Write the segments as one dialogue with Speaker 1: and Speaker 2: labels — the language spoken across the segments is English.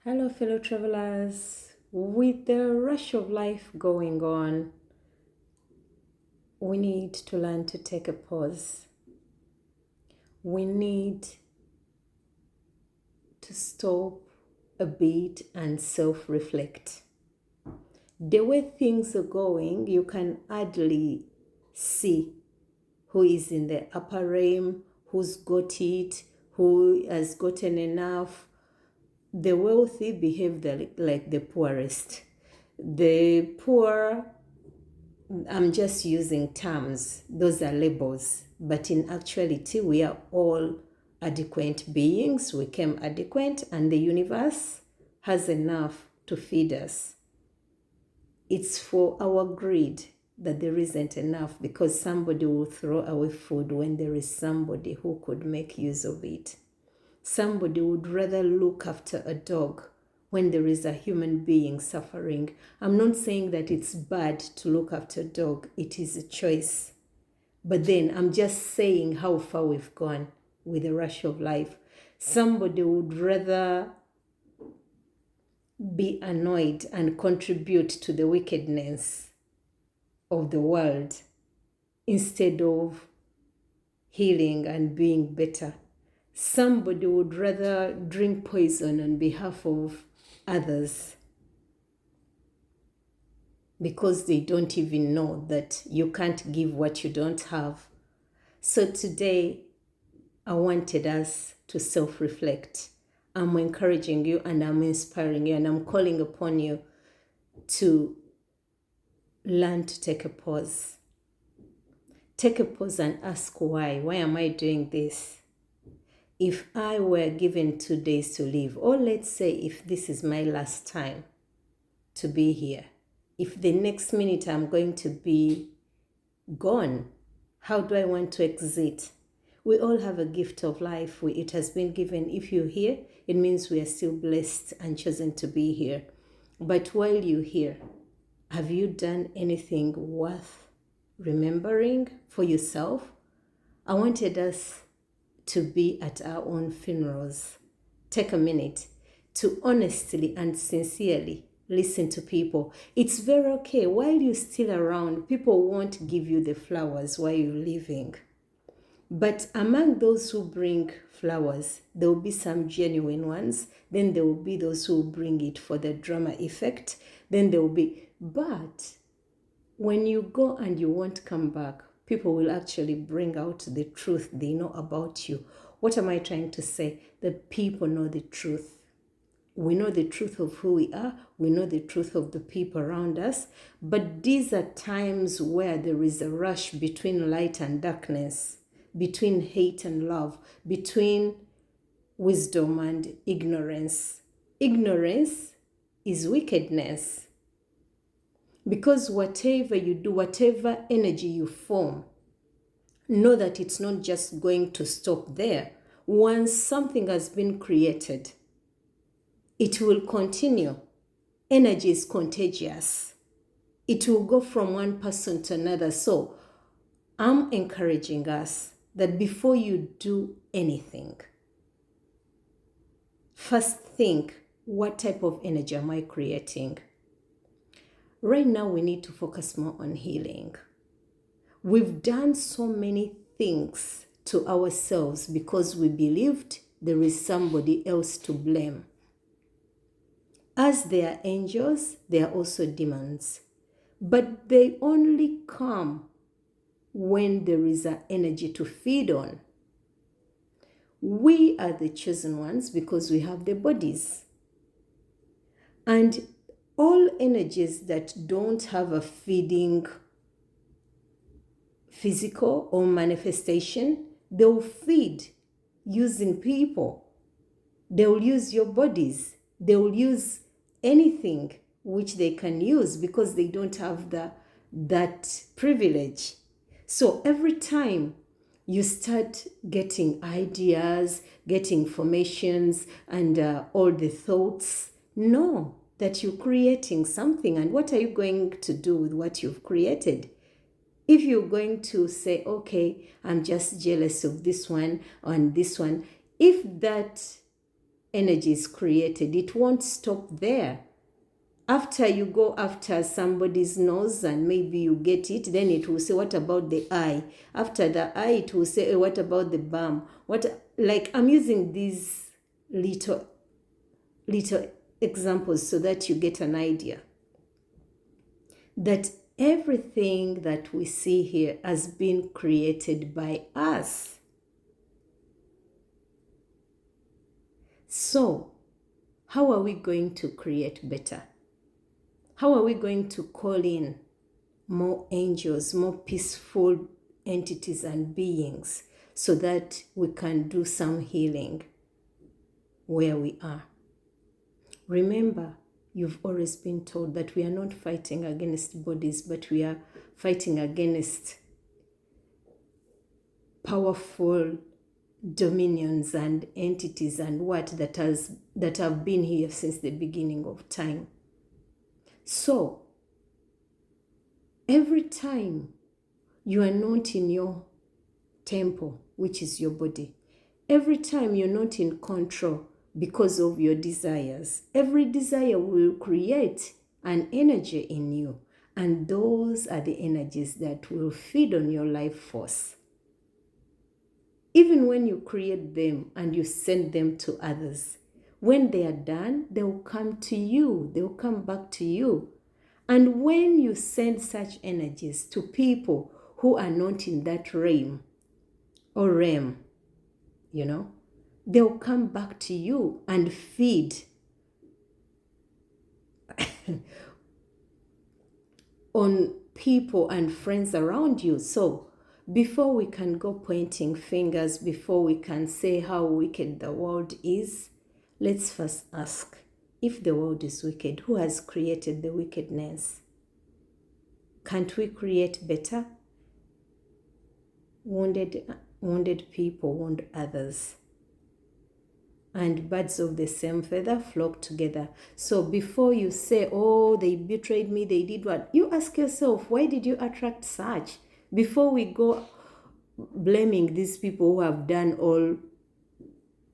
Speaker 1: Hello, fellow travelers. With the rush of life going on, we need to learn to take a pause. We need to stop a bit and self reflect. The way things are going, you can hardly see who is in the upper realm, who's got it, who has gotten enough. The wealthy behave like the poorest. The poor, I'm just using terms, those are labels. But in actuality, we are all adequate beings. We came adequate, and the universe has enough to feed us. It's for our greed that there isn't enough, because somebody will throw away food when there is somebody who could make use of it. Somebody would rather look after a dog when there is a human being suffering. I'm not saying that it's bad to look after a dog. It is a choice. But then I'm just saying how far we've gone with the rush of life. Somebody would rather be annoyed and contribute to the wickedness of the world instead of healing and being better. Somebody would rather drink poison on behalf of others because they don't even know that you can't give what you don't have. So today, I wanted us to self-reflect. I'm encouraging you and I'm inspiring you and I'm calling upon you to learn to take a pause. Take a pause and ask why. Why am I doing this? If I were given 2 days to live, or let's say if this is my last time to be here, if the next minute I'm going to be gone, how do I want to exit? We all have a gift of life. It has been given. If you're here, it means we are still blessed and chosen to be here. But while you're here, have you done anything worth remembering for yourself? I wanted us to be at our own funerals. Take a minute to honestly and sincerely listen to people. It's very okay. While you're still around, people won't give you the flowers while you're living. But among those who bring flowers, there will be some genuine ones. Then there will be those who bring it for the drama effect. Then there will be, but when you go and you won't come back, people will actually bring out the truth they know about you. What am I trying to say? That people know the truth. We know the truth of who we are. We know the truth of the people around us. But these are times where there is a rush between light and darkness, between hate and love, between wisdom and ignorance. Ignorance is wickedness. Because whatever you do, whatever energy you form, know that it's not just going to stop there. Once something has been created, it will continue. Energy is contagious. It will go from one person to another. So I'm encouraging us that before you do anything, first think, what type of energy am I creating? Right now, we need to focus more on healing. We've done so many things to ourselves because we believed there is somebody else to blame. As they are angels, they are also demons. But they only come when there is an energy to feed on. We are the chosen ones because we have the bodies. And all energies that don't have a feeding physical or manifestation, they'll feed using people. They'll use your bodies. They'll use anything which they can use because they don't have that privilege. So every time you start getting ideas, getting informations, and all the thoughts, know that you're creating something. And what are you going to do with what you've created? If you're going to say, okay, I'm just jealous of this one and this one, if that energy is created, it won't stop there. After you go after somebody's nose and maybe you get it, then it will say, what about the eye? After the eye, it will say, what about the bum? Like, I'm using these little examples so that you get an idea that everything that we see here has been created by us. So, how are we going to create better? How are we going to call in more angels, more peaceful entities and beings so that we can do some healing where we are? Remember, you've always been told that we are not fighting against bodies, but we are fighting against powerful dominions and entities and that have been here since the beginning of time. So, every time you are not in your temple, which is your body, every time you're not in control because of your desires, every desire will create an energy in you, and those are the energies that will feed on your life force. Even when you create them and you send them to others, when they are done, they will come to you. They will come back to you. And when you send such energies to people who are not in that realm, they'll come back to you and feed on people and friends around you. So before we can go pointing fingers, before we can say how wicked the world is, let's first ask, if the world is wicked, who has created the wickedness? Can't we create better? Wounded people wound others, and birds of the same feather flock together. So before you say, oh, they betrayed me, they did what? You ask yourself, why did you attract such? Before we go blaming these people who have done all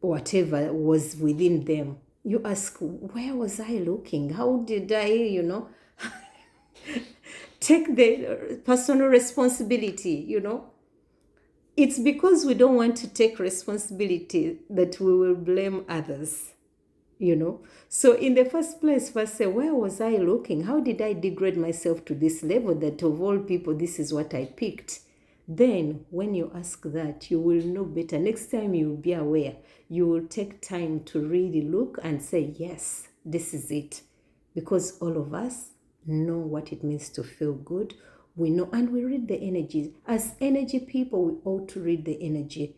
Speaker 1: whatever was within them, you ask, where was I looking? How did I, take the personal responsibility, It's because we don't want to take responsibility that we will blame others, So in the first place, first say, where was I looking? How did I degrade myself to this level that of all people, this is what I picked? Then when you ask that, you will know better. Next time you will be aware. You will take time to really look and say, yes, this is it. Because all of us know what it means to feel good. We know, and we read the energies. As energy people, we ought to read the energy.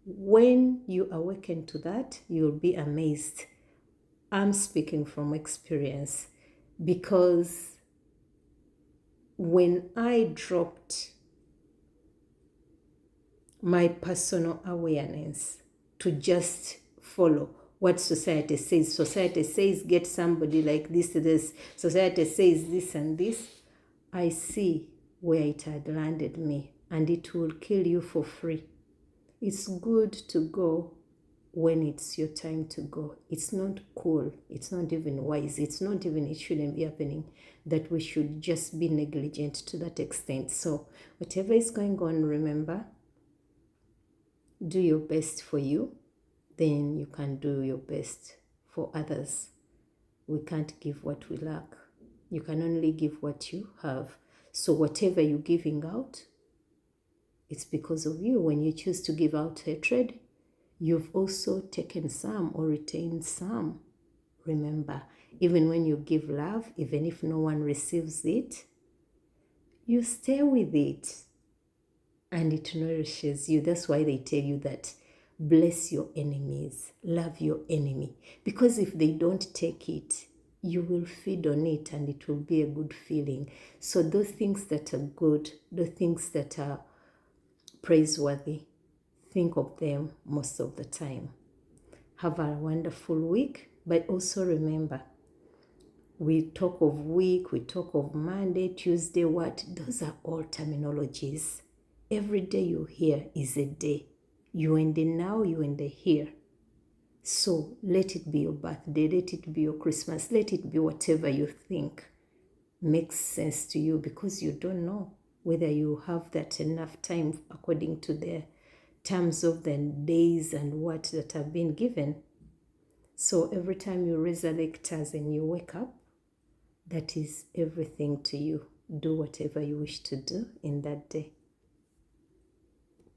Speaker 1: When you awaken to that, you'll be amazed. I'm speaking from experience, because when I dropped my personal awareness to just follow what society says get somebody like this, society says this and this, I see where it had landed me, and it will kill you for free. It's good to go when it's your time to go. It's not cool. It's not even wise. It shouldn't be happening that we should just be negligent to that extent. So whatever is going on, remember, do your best for you, then you can do your best for others. We can't give what we lack. You can only give what you have. So whatever you're giving out, it's because of you. When you choose to give out hatred, you've also taken some or retained some. Remember, even when you give love, even if no one receives it, you stay with it and it nourishes you. That's why they tell you that bless your enemies, love your enemy. Because if they don't take it, you will feed on it and it will be a good feeling. So those things that are good, the things that are praiseworthy, think of them most of the time. Have a wonderful week, but also remember, we talk of week, we talk of Monday, Tuesday, what? Those are all terminologies. Every day you hear is a day. You're in the now, you're in the here. So let it be your birthday, let it be your Christmas, let it be whatever you think makes sense to you, because you don't know whether you have that enough time according to the terms of the days and what that have been given. So every time you resurrect us and you wake up, that is everything to you. Do whatever you wish to do in that day.